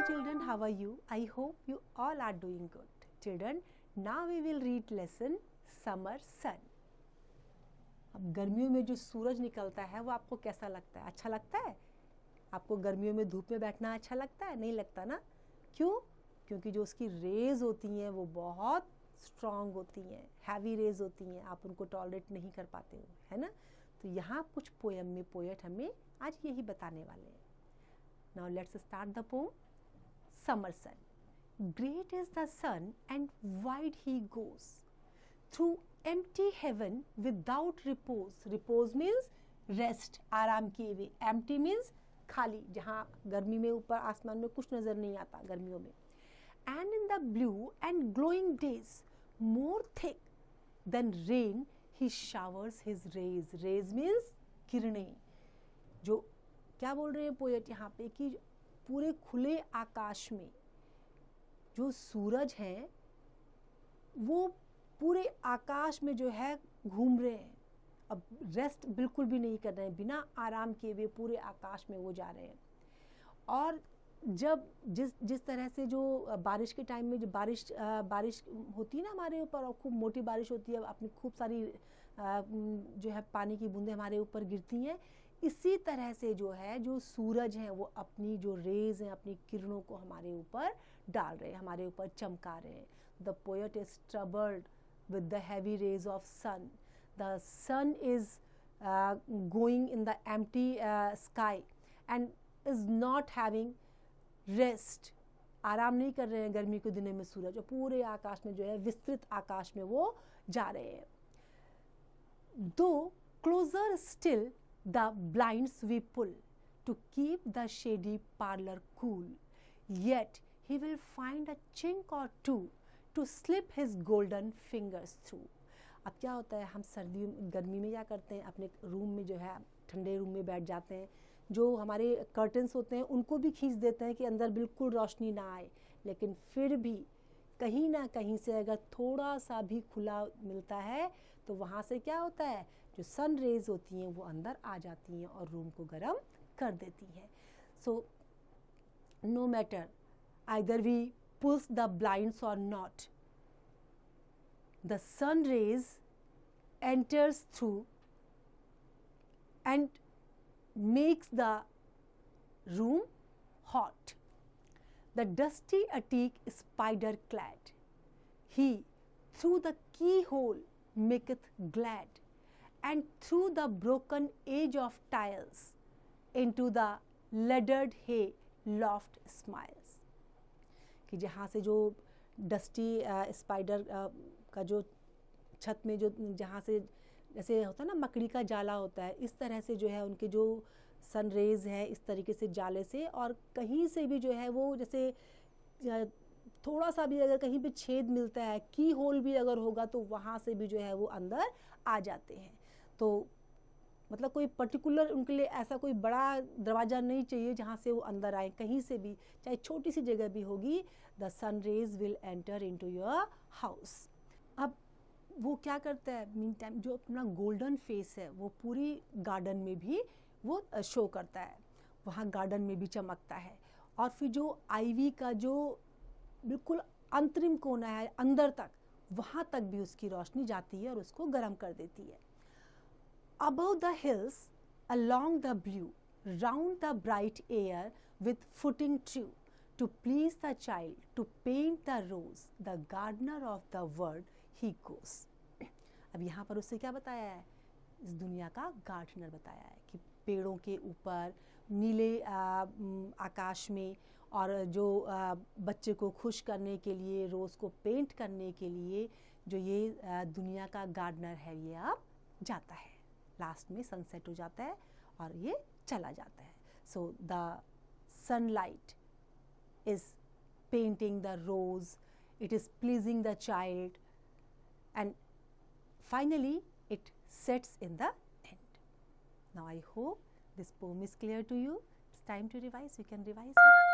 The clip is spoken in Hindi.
children, how are you? I hope you all are doing good. Children, now we will read lesson Summer Sun. अब गर्मियों में जो सूरज निकलता है वो आपको कैसा लगता है? अच्छा लगता है? आपको गर्मियों में धूप में बैठना अच्छा लगता है? नहीं लगता ना? क्यों? क्योंकि जो उसकी रेज होती हैं वो बहुत स्ट्रॉन्ग होती हैं, हैवी रेज होती हैं, आप उनको टॉलरेट नहीं कर पाते हो, है ना? तो यहाँ कुछ पोएम में पोएट हमें आज यही बताने वाले हैं. Now let's start the poem. Summer Sun. Great is the sun and wide he goes through empty heaven without repose. Repose means rest, आराम किए हुए. Empty means खाली, जहाँ गर्मी में ऊपर आसमान में कुछ नजर नहीं आता गर्मियों में. And in the blue and glowing days, more thick than rain, he showers his rays. Rays means किरणें. जो क्या बोल रहे हैं पोएट यहाँ पे कि पूरे खुले आकाश में जो सूरज हैं वो पूरे आकाश में जो है घूम रहे हैं. अब रेस्ट बिल्कुल भी नहीं कर रहे हैं, बिना आराम किए हुए पूरे आकाश में वो जा रहे हैं. और जब जिस तरह से जो बारिश के टाइम में जो बारिश होती है ना हमारे ऊपर, और खूब मोटी बारिश होती है, अपनी खूब सारी जो है पानी की बूंदें हमारे ऊपर गिरती हैं, इसी तरह से जो है जो सूरज हैं वो अपनी जो रेज हैं, अपनी किरणों को हमारे ऊपर डाल रहे हैं, हमारे ऊपर चमका रहे हैं. The poet is troubled with the heavy rays of sun. The sun is going in the empty sky and is not having rest. आराम नहीं कर रहे हैं गर्मी के दिनों में सूरज, और पूरे आकाश में जो है विस्तृत आकाश में वो जा रहे हैं. दो closer still the blinds we pull to keep the shady parlor cool, yet he will find a chink or two to slip his golden fingers through. अब क्या होता है, हम गर्मी में क्या करते हैं, अपने रूम में जो है ठंडे रूम में बैठ जाते हैं, जो हमारे कर्टन्स होते हैं उनको भी खींच देते हैं कि अंदर बिल्कुल रोशनी ना आए, लेकिन फिर भी कहीं ना कहीं से अगर थोड़ा सा भी खुला मिलता है तो वहाँ से क्या होता है, जो सन रेज होती हैं वो अंदर आ जाती हैं और रूम को गर्म कर देती हैं. So no matter either we pulls the blinds or not, the sun rays enters through and makes the room hot. The dusty attic spider clad, he through the keyhole maketh glad, and through the broken edge of tiles into the laddered hay loft smiles. कि जहाँ से जो डस्टी स्पाइडर का जो छत में जो जहाँ से जैसे होता है ना मकड़ी का जाला होता है, इस तरह से जो है उनके जो सन रेज है इस तरीके से जाले से, और कहीं से भी जो है वो जैसे थोड़ा सा भी अगर कहीं पे छेद मिलता है, की होल भी अगर होगा तो वहाँ से भी जो है वो अंदर आ जाते हैं. तो मतलब कोई पर्टिकुलर उनके लिए ऐसा कोई बड़ा दरवाज़ा नहीं चाहिए जहाँ से वो अंदर आए, कहीं से भी चाहे छोटी सी जगह भी होगी, the sun rays will enter into your house. अब वो क्या करता है, मीन टाइम जो अपना गोल्डन फेस है वो पूरी गार्डन में भी वो शो करता है, वहाँ गार्डन में भी चमकता है. और फिर जो आईवी का जो बिल्कुल अंतरिम कोना है अंदर तक, वहाँ तक भी उसकी रोशनी जाती है और उसको गर्म कर देती है. Above the hills, along the blue, round the bright air with footing true, to please the child, to paint the rose, the gardener of the world he goes. अब यहाँ पर उससे क्या बताया है, इस दुनिया का गार्डनर बताया है कि पेड़ों के ऊपर नीले आकाश में, और जो बच्चे को खुश करने के लिए, रोज़ को पेंट करने के लिए जो ये दुनिया का गार्डनर है, ये अब जाता है. लास्ट में सनसेट हो जाता है और ये चला जाता है. So the sunlight is painting the rose, it is pleasing the child, and finally it sets in the end. Now I hope this poem is clear to you. It's time to revise. You can revise it.